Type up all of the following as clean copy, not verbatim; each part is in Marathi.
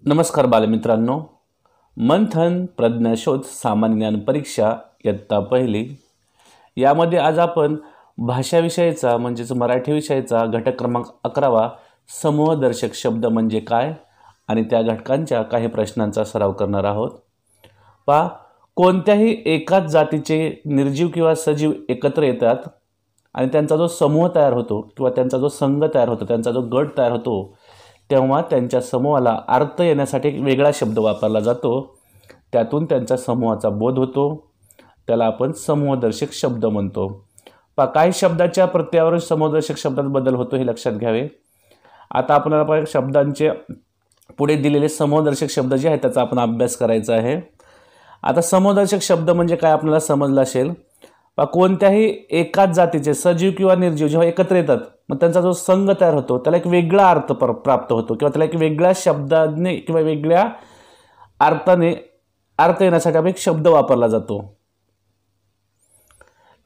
नमस्कार बालमित्रांनो, मंथन प्रज्ञाशोध सामान्य ज्ञान परीक्षा इयत्ता पहिली यामध्ये आज आपण भाषा विषयाचा म्हणजेच मराठी विषयाचा घटक क्रमांक 11 समूहदर्शक शब्द म्हणजे काय आणि त्या घटकांच्या काही प्रश्नांचा सराव करणार आहोत। पहा, कोणत्याही एकाच जातीचे निर्जीव किंवा सजीव एकत्र येतात आणि त्यांचा जो समूह तयार होतो किंवा त्यांचा जो संघ तयार होतो, त्यांचा जो गट तयार होतो, तेव्हा त्यांच्या समूहाला अर्थ येण्यासाठी एक वेगळा शब्द वापरला जातो। त्यातून त्यांच्या समूहाचा बोध होतो, त्याला आपण समूहदर्शक शब्द म्हणतो। पहा, काही शब्दाच्या प्रत्ययावर समूहदर्शक शब्दात बदल होतो हे लक्षात घ्यावे। आता आपल्याला शब्दांचे पुढे दिलेले समूहदर्शक शब्द जे आहेत त्याचा आपण अभ्यास करायचा आहे। आता समूहदर्शक शब्द म्हणजे काय आपल्याला समजलं असेल। पहा, कोणत्याही एकाच जातीचे सजीव किंवा निर्जीव जेव्हा एकत्र येतात मग त्यांचा जो संघ तयार होतो त्याला एक वेगळा अर्थ प्राप्त होतो किंवा त्याला एक वेगळ्या शब्दाने किंवा वेगळ्या अर्थाने अर्थ येण्यासाठी आपण एक शब्द वापरला जातो।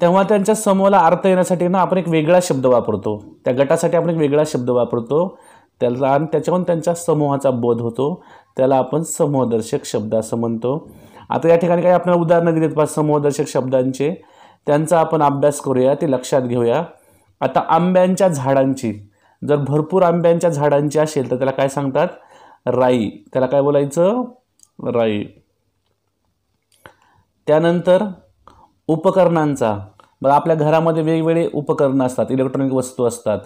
तेव्हा त्यांच्या समूहाला अर्थ येण्यासाठी ना आपण एक वेगळा शब्द वापरतो, त्या गटासाठी आपण एक वेगळा शब्द वापरतो, त्याला आणि त्याच्यावरून त्यांच्या समूहाचा बोध होतो, त्याला आपण समूहदर्शक शब्द असं म्हणतो। आता या ठिकाणी काही आपल्याला उदाहरणं दिलीत पहा समूहदर्शक शब्दांचे, त्यांचा आपण अभ्यास करूया, ते लक्षात घेऊया। आता आंब्यांच्या झाडांची, जर भरपूर आंब्यांच्या झाडांची असेल तर त्याला काय सांगतात? राई। त्याला काय बोलायचं? राई। त्यानंतर उपकरणांचा, बघा आपल्या घरामध्ये वेगवेगळे उपकरणं असतात, इलेक्ट्रॉनिक वस्तू असतात,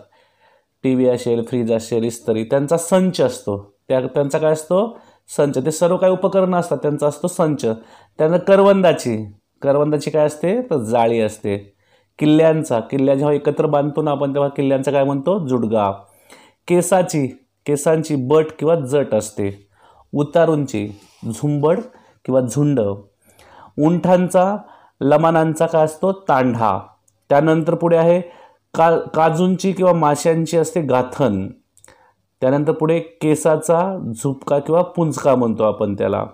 टीव्ही असेल, फ्रीज असेल, इस्त्री, त्यांचा संच असतो, त्यांचा काय असतो? संच। ते सर्व काही उपकरणं असतात त्यांचा असतो संच। त्यानंतर करवंदाची काय असते? तर जाळी असते। किल्ल्या जेव्हा एकत्र बांधतो ना आपण तेव्हा किल्ल्यांचा काय म्हणतो? जुडगा। केसांची बट किंवा जट असते। उतारूंची झुंबड किंवा झुंड। उंठांचा लमानांचा काय असतो? तांढा। त्यानंतर पुढे आहे काजूंची किंवा माशांची असते गाथण। त्यानंतर पुढे केसाचा झुपका किंवा पुंजका म्हणतो आपण त्याला।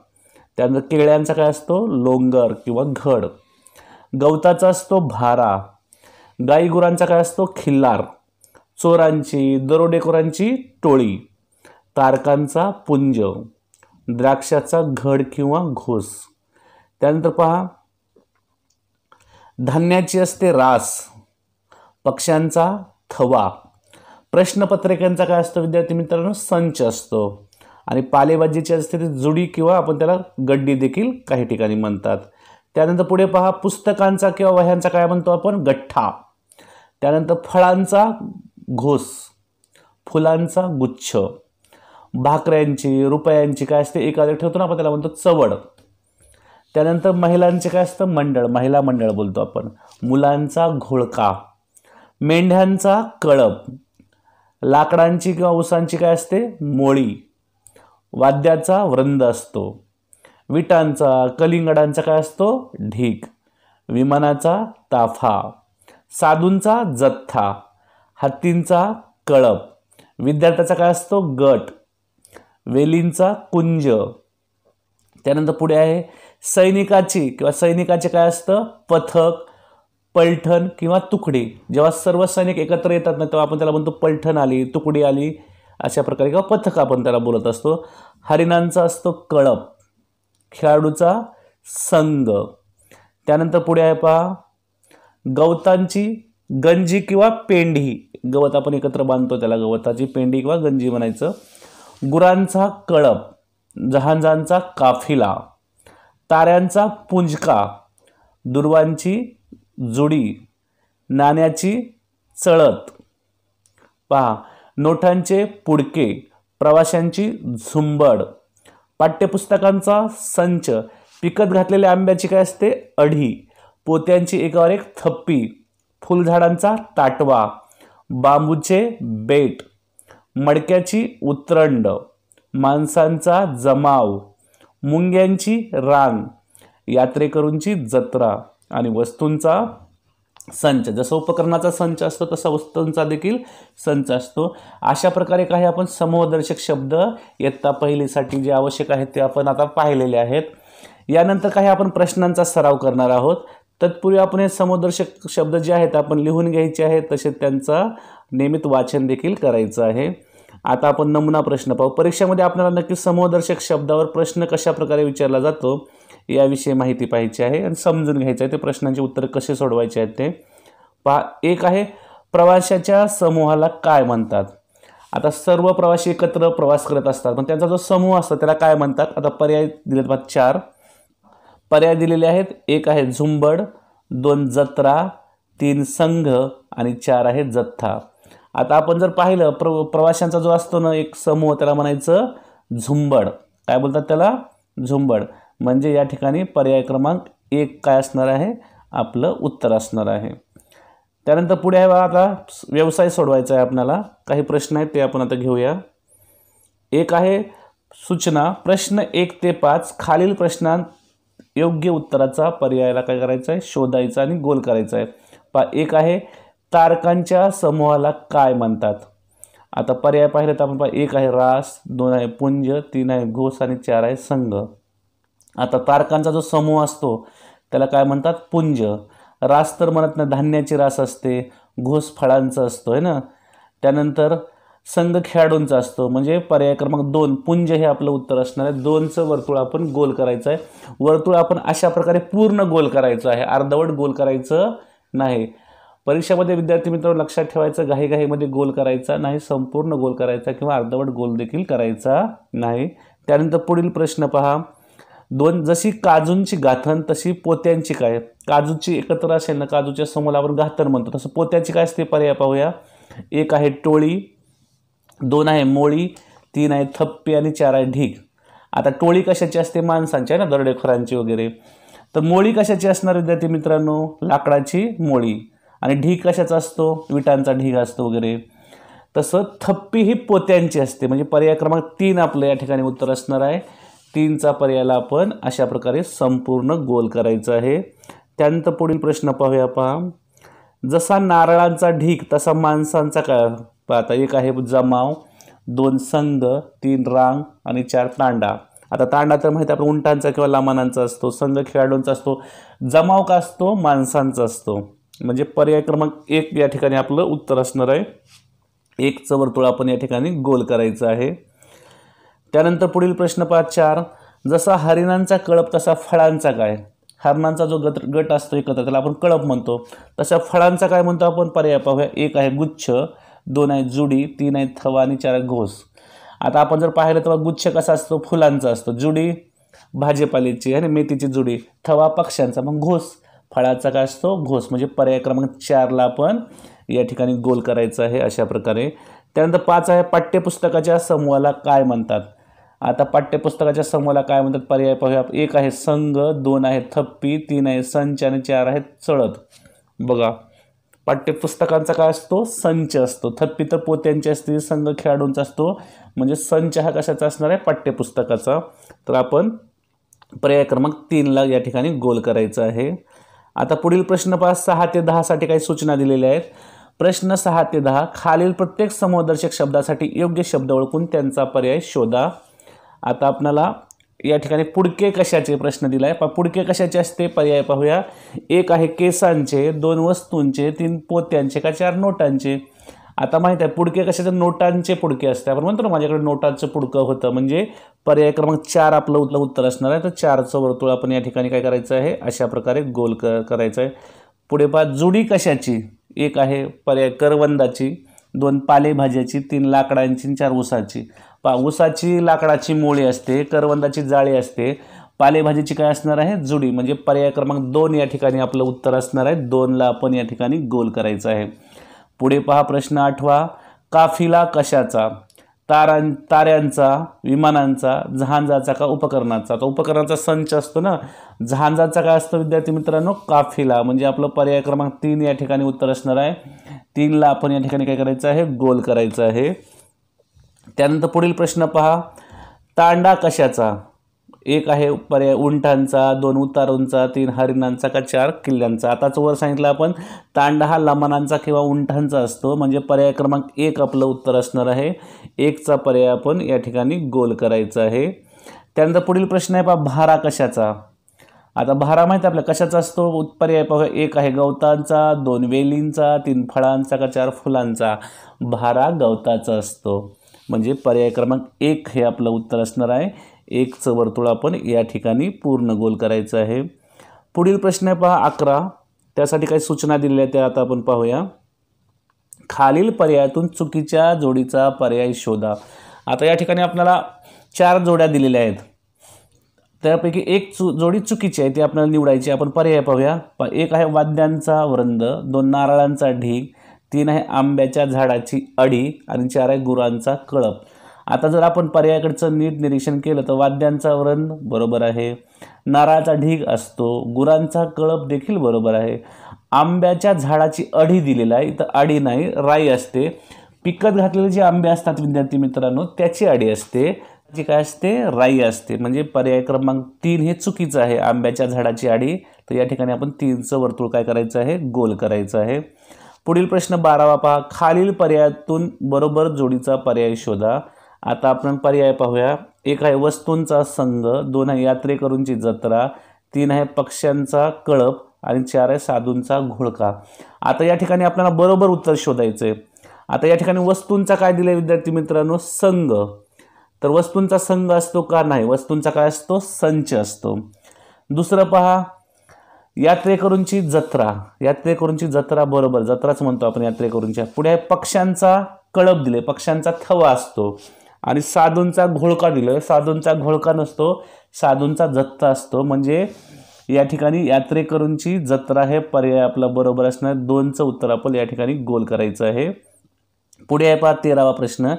त्यानंतर केळ्यांचा काय असतो? लोंगर किंवा घड। गवताचा असतो भारा। गाई गुरांचा काय असतो? खिल्लार। चोरांची, दरोडेखोरांची टोळी। तारकांचा पुंज। द्राक्षाचा घड किंवा घोस। त्यानंतर पहा, धान्याची असते रास। पक्ष्यांचा थवा। प्रश्नपत्रिकांचा काय असतो विद्यार्थी मित्रांनो? संच असतो। आणि पालेभाजीची असते ती जुडी किंवा आपण त्याला गड्डी देखील काही ठिकाणी म्हणतात। त्यानंतर पुढे पहा, पुस्तकांचा किंवा वह्यांचा काय म्हणतो आपण? गठ्ठा। त्यानंतर फळांचा घोस, फुलांचा गुच्छ। भाकऱ्यांची, रुपयांची काय असते? एखादे ठेवतो ना आपण त्याला म्हणतो चवड। त्यानंतर महिलांचे काय असतं? मंडळ, महिला मंडळ बोलतो आपण। मुलांचा घोळका। मेंढ्यांचा कळप। लाकडांची किंवा उसांची काय असते? मोळी। वाद्याचा वृंद असतो। विटांचा, कलिंगडांचा काय असतो? ढीग। विमानाचा ताफा। साधूंचा जथ्था। हत्तींचा कळप। विद्यार्थ्याचा काय असतो? गट। वेलींचा कुंज। त्यानंतर पुढे आहे सैनिकाचे काय असतं? पथक, पलठण किंवा तुकडी। जेव्हा सर्व सैनिक एकत्र येतात ना तेव्हा आपण त्याला म्हणतो पलठण आली, तुकडी आली, अशा प्रकारे किंवा पथक आपण त्याला बोलत असतो। हरिणांचा असतो कळप। खेळाडूचा संघ। त्यानंतर पुढे आहे पहा, गवतांची गंजी किंवा पेंढी। गवत आपण एकत्र बांधतो त्याला गवताची पेंढी किंवा गंजी म्हणायचं। गुरांचा कळप। जहाजांचा काफिला। ताऱ्यांचा पुंजका। दुर्वांची जुडी। नाण्याची चळत। पहा, नोटांचे पुडके। प्रवाशांची झुंबड। पाठ्यपुस्तकांचा संच। पिकत घातलेल्या आंब्याची काय असते? अढी। पोत्यांची एकावर एक थप्पी। फुलझाडांचा ताटवा। बांबूचे बेट। मडक्याची उतरंड। माणसांचा जमाव। मुंग्यांची रांग। यात्रेकरूंची जत्रा। आणि वस्तूंचा संच। जसं उपकरणाचा संच असतो तसा वस्तूंचा देखील संच असतो। अशा प्रकारे काही आपण समूहदर्शक शब्द इयत्ता पहिलीसाठी जे आवश्यक आहेत ते आपण आता पाहिलेले आहेत। यानंतर काही आपण प्रश्नांचा सराव करणार आहोत। तत्पूर्वी आपण हे समूहदर्शक शब्द जे आहेत आपण लिहून घ्यायचे आहेत, तसेच त्यांचा नियमित वाचन देखील करायचं आहे। आता आपण नमुना प्रश्न पाहू. परीक्षेमध्ये आपल्याला नक्की समूहदर्शक शब्दावर प्रश्न कशा प्रकारे विचारला जातो याविषयी माहिती पाहिजे आहे आणि समजून घ्यायचं आहे ते प्रश्नांची उत्तरे कसे सोडवायचे आहेत ते पहा. एक आहे प्रवाशाच्या समूहाला काय म्हणतात. आता सर्व प्रवासी एकत्र प्रवास करत असतात पण त्यांचा जो समूह असतो त्याला काय म्हणतात. आता पर्याय दिलेत बघा, 4 पर्याय दिलेले आहेत. एक आहे झुंबड, 2 जत्रा, 3 संघ आणि 4 आहे जथ्था. आता आपण जर पाहिलं प्रवाशांचा जो असतो ना एक समूह त्याला म्हणायचं झुंबड. काय बोलतात त्याला? झुंबड. म्हणजे या ठिकाणी पर्याय क्रमांक 1 काय असणार आहे आपलं उत्तर असणार आहे. त्यानंतर पुढे आहे आता व्यवसाय सोडवायचा आहे आपल्याला. काही प्रश्न आहेत ते आपण आता घेऊया. एक आहे सूचना. प्रश्न 1 ते 5 खालील प्रश्नांत योग्य उत्तराचा पर्यायाला काय करायचं आहे शोधायचा आणि गोल करायचा आहे. एक आहे तारकांच्या समूहाला काय म्हणतात. आता पर्याय पाहिले तर आपण 1 आहे रास, 2 आहे पुंज, 3 आहे घोष आणि 4 आहे संघ. आता तारकांचा जो समूह असतो त्याला काय म्हणतात पुंज. रास तर म्हणत नाही, धान्याची रास असते. घोष फळांचा असतो आहे ना. त्यानंतर संघ खेळाडूंचा असतो. म्हणजे पर्याय क्रमांक 2 पुंज हे आपलं उत्तर असणार आहे. 2चं वर्तुळ आपण गोल करायचं आहे. वर्तुळ आपण अशा प्रकारे पूर्ण गोल करायचं आहे, अर्धवट गोल करायचं नाही. परीक्षेमध्ये विद्यार्थी मित्रांनो लक्षात ठेवायचं, घाईघाईमध्ये गोल करायचा नाही, संपूर्ण गोल करायचा किंवा अर्धवट गोल देखील करायचा नाही. त्यानंतर पुढील प्रश्न पहा. 2 जशी काजूंची गाथण तशी पोत्यांची काय. काजूची एकत्र असेल ना, काजूच्या समूहाला आपण गाथण म्हणतो, तसं पोत्याची काय असते पर्याय पाहूया. 1 आहे टोळी, 2 आहे मोळी, 3 आहे थप्पी आणि 4 आहे ढीग. आता टोळी कशाची असते माणसांची आहे ना, दरोडेखोरांची वगैरे. तर मोळी कशाची असणार विद्यार्थी मित्रांनो लाकडाची मोळी. आणि ढीग कशाचा असतो विटांचा ढीग असतो वगैरे. तसं थप्पी ही पोत्यांची असते. म्हणजे पर्याय क्रमांक 3 आपलं या ठिकाणी उत्तर असणार आहे. 3चा पर्यायाला आपण अशा प्रकारे संपूर्ण गोल करायचं आहे. त्यानंतर पुढील प्रश्न पाहूया पहा. जसा नारळांचा ढीग तसा माणसांचा काय. पाहता 1 आहे जमाव, 2 संघ, 3 रांग आणि 4 तांडा. आता तांडा तर माहिती आपण उंटांचा किंवा लामानांचा असतो. संघ खेळाडूंचा असतो. जमाव का असतो माणसांचा असतो. म्हणजे पर्याय क्रमांक 1 या ठिकाणी आपलं उत्तर असणार आहे. 1चं वर्तुळ आपण या ठिकाणी गोल करायचं आहे. त्यानंतर पुढील प्रश्न पहा 4. जसा हरिणांचा कळप तसा फळांचा काय. हरणांचा जो गट असतो एकत्र त्याला आपण कळप म्हणतो. तसा फळांचा काय म्हणतो आपण पर्याय पाहूया. 1 आहे गुच्छ, 2 आहे जुडी, 3 आहे थवा आणि 4 आहे घोस. आता आपण जर पाहिलं तर गुच्छ कसा असतो फुलांचा असतो, जुडी भाजीपाल्याची आणि मेथीची जुडी, थवा पक्ष्यांचा, मग घोस फळाचा काय असतो घोस. म्हणजे पर्याय क्रमांक 4ला आपण या ठिकाणी गोल करायचं आहे अशा प्रकारे. त्यानंतर 5 आहे पाठ्यपुस्तकाच्या समूहाला काय म्हणतात. आता पाठ्यपुस्तकाच्या समूहाला काय म्हणतात पर्याय पाहूया. 1 आहे संघ, 2 आहे थप्पी, 3 आहे संच आणि 4 आहे चळत. बघा पाठ्यपुस्तकांचा काय असतो संच असतो. थप्पी तर पोत्यांची असते, संघ खेळाडूंचा असतो. म्हणजे संच हा कशाचा असणार आहे पाठ्यपुस्तकाचा. तर आपण पर्याय क्रमांक 3ला या ठिकाणी गोल करायचं आहे. आता पुढील प्रश्न पहा. 6 ते 10 साठी काही सूचना दिलेल्या आहेत. प्रश्न 6 ते 10 खालील प्रत्येक समूहदर्शक शब्दासाठी योग्य शब्द ओळखून त्यांचा पर्याय शोधा. आता आपल्याला या ठिकाणी पुडके कशाचे प्रश्न दिला आहे. पुडके कशाचे असते पर्याय पाहूया. 1 आहे केसांचे, 2 वस्तूंचे, 3 पोत्यांचे का 4 नोटांचे. आता माहीत आहे पुडके कशाचे नोटांचे पुडके असते. आपण म्हणतो ना माझ्याकडे नोटांचं पुडकं होतं. म्हणजे पर्याय क्रमांक 4 आपलं उत्तर असणार आहे. तर 4चं वर्तुळ आपण या ठिकाणी काय करायचं आहे अशा प्रकारे गोल करायचं आहे. पुढे पहा जुडी कशाची. 1 आहे पर्याय करवंदाची, 2 पालेभाज्याची, 3 लाकडांची, 4 ऊसाची. ऊसाची लाकडाची मोळी असते, करवंदाची जाळी असते, पालेभाजीची काय असणार आहे जुडी. म्हणजे पर्याय क्रमांक 2 या ठिकाणी आपलं उत्तर असणार आहे. 2ला आपण या ठिकाणी गोल करायचं आहे. पुढे पहा प्रश्न 8. काफिला कशाचा. ताऱ्यांचा, विमानांचा, जहाजाचा का उपकरणाचा. आता उपकरणाचा संच असतो ना. जहाजाचा काय असतो विद्यार्थी मित्रांनो काफिला. म्हणजे आपलं पर्याय क्रमांक 3 या ठिकाणी उत्तर असणार आहे. 3ला आपण या ठिकाणी काय करायचं आहे गोल करायचं आहे. त्यानंतर पुढील प्रश्न पहा. तांडा कशाचा. 1 आहे पर्याय उंटांचा, 2 उतारूंचा, 3 हरिणांचा का 4 किल्ल्यांचा. आताच वर सांगितलं आपण तांडा हा लमानांचा किंवा उंटांचा असतो. म्हणजे पर्याय क्रमांक 1 आपलं उत्तर असणार आहे. 1चा पर्याय आपण या ठिकाणी गोल करायचा आहे. त्यानंतर पुढील प्रश्न आहे पहा भारा कशाचा. आता भारा माहिती आपल्याला कशाचा असतो. पर्याय पाहूया. 1 आहे गवतांचा, 2 वेलींचा, 3 फळांचा का 4 फुलांचा. भारा गवताचा असतो. म्हणजे पर्याय क्रमांक 1 हे आपलं उत्तर असणार आहे. 1चं वर्तुळ आपण या ठिकाणी पूर्ण गोल करायचं आहे. पुढील प्रश्न आहे पहा 11. त्यासाठी काही सूचना दिलेल्या आहेत त्या आता आपण पाहूया. खालील पर्यायातून चुकीच्या जोडीचा पर्याय शोधा. आता या ठिकाणी आपल्याला 4 जोड्या दिलेल्या आहेत. त्यापैकी एक जोडी चुकीची आहे ती आपल्याला निवडायची. आपण पर्याय पाहूया. 1 आहे वाद्यांचा वृंद, 2 नारळांचा ढीग, 3 आहे आंब्याच्या झाडाची अडी आणि 4 आहे गुरांचा कळप. आता जर आपण पर्यायाकडचं नीट निरीक्षण केलं तर वाद्यांचा वृंद बरोबर आहे, नारळाचा ढीग असतो, गुरांचा कळप देखील बरोबर आहे, आंब्याच्या झाडाची अडी दिलेला आहे, इथं अडी नाही राई असते. पिकत घातलेले जे आंबे असतात विद्यार्थी मित्रांनो त्याची अडी असते, जी काय असते राई असते. म्हणजे पर्याय क्रमांक 3 हे चुकीचं आहे, आंब्याच्या झाडाची अडी. तर या ठिकाणी आपण 3चं वर्तुळ काय करायचं आहे गोल करायचं आहे. पुढील प्रश्न 12वा पहा. खालील पर्यायातून बरोबर जोडीचा पर्याय शोधा. आता आपण पर्याय पाहूया. 1 आहे वस्तूंचा संघ, 2 आहे यात्रेकरूंची जत्रा, 3 आहे पक्ष्यांचा कळप आणि 4 आहे साधूंचा घोळका. आता या ठिकाणी आपल्याला बरोबर उत्तर शोधायचं आहे. आता या ठिकाणी वस्तूंचा काय दिलं आहे विद्यार्थी मित्रांनो संघ. तर वस्तूंचा संघ असतो का नाही, वस्तूंचा काय असतो संच असतो. दुसरं पहा यात्रेकरूंची जत्रा, यात्रेकरूंची जत्रा बरोबर जत्राच म्हणतो आपण यात्रेकरूंच्या. पुढे आहे पक्ष्यांचा कळप दिले, पक्ष्यांचा थवा असतो आणि साधूंचा घोळका दिलं, साधूंचा घोळका नसतो साधूंचा जत्ता असतो. म्हणजे या ठिकाणी यात्रेकरूंची जत्रा हे पर्याय आपला बरोबर असणार. 2चं उत्तर आपण या ठिकाणी गोल करायचं आहे. पुढे आहे पहा 13वा प्रश्न.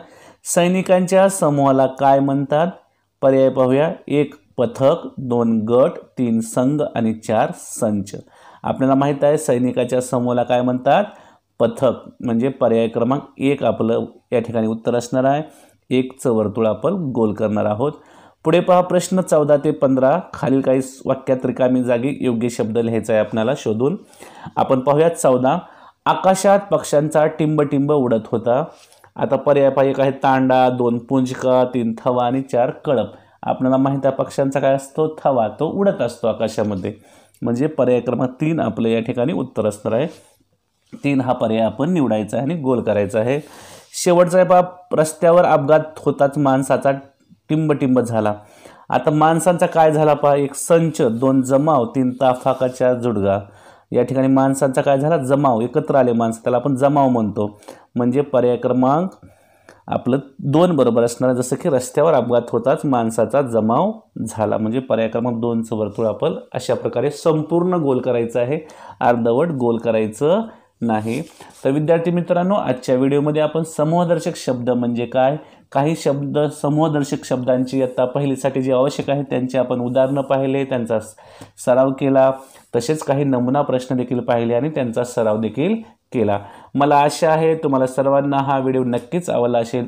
सैनिकांच्या समूहाला काय म्हणतात. पर्याय पाहूया. 1 पथक, 2 गट, 3 संघ आणि 4 संच. आपल्याला माहीत आहे सैनिकाच्या समूहाला काय म्हणतात पथक. म्हणजे पर्याय क्रमांक 1 आपलं या ठिकाणी उत्तर असणार आहे. 1चं वर्तुळ आपण गोल करणार आहोत. पुढे पहा प्रश्न 14 ते 15. खालील काही वाक्यात रिकामी जागी योग्य शब्द लिहायचा आहे आपल्याला शोधून. आपण पाहूयात 14. आकाशात पक्ष्यांचा टिंबटिंब उडत होता. आता पर्याय पहा. 1 आहे तांडा, 2 पुंजका, 3 थवा आणि 4 कळप. आपल्याला माहीत आहे पक्ष्यांचा काय असतो थवा, तो उडत असतो आकाशामध्ये. म्हणजे पर्याय क्रमांक 3 आपलं या ठिकाणी उत्तर असणार आहे. 3 हा पर्याय आपण निवडायचा आहे आणि गोल करायचा आहे. शेवटचा आहे पहा. रस्त्यावर अपघात होताच माणसाचा टिंबटिंब झाला. आता माणसांचा काय झाला पहा. 1 संच, 2 जमाव, 3 ताफाका, 4 जुडगा. या ठिकाणी माणसांचा काय झाला जमाव, एकत्र आले माणसं, त्याला आपण जमाव म्हणतो. म्हणजे पर्याय क्रमांक आपलं 2 बरोबर असणार. जसं की रस्त्यावर अपघात होताच माणसाचा जमाव झाला. म्हणजे पर्याय क्रमांक 2चं वर्तुळ आपण अशा प्रकारे संपूर्ण गोल करायचं आहे, अर्धवट गोल करायचं नाही. तर विद्यार्थी मित्रांनो आजच्या व्हिडिओमध्ये आपण समूहदर्शक शब्द म्हणजे काय, काही शब्द समूहदर्शक शब्दांची इयत्ता पहिलीसाठी जे आवश्यक आहे त्यांचे आपण उदाहरणं पाहिले, त्यांचा सराव केला. तसेच काही नमुना प्रश्न देखील पाहिले आणि त्यांचा सराव देखील केला. मला आशा आहे तुम्हाला सर्वांना हा व्हिडिओ नक्कीच आवडला असेल.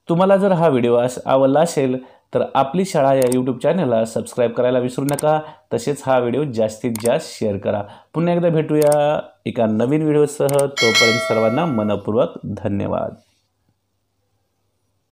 तुम्हाला जर हा व्हिडिओ आवडला असेल तर आपली शाळा या यूट्यूब चॅनलला सबस्क्राईब करायला विसरू नका. तसेच हा व्हिडिओ जास्तीत जास्त शेअर करा. पुन्हा एकदा भेटूया एका नवीन व्हिडिओसह. तोपर्यंत सर्वांना मनपूर्वक धन्यवाद.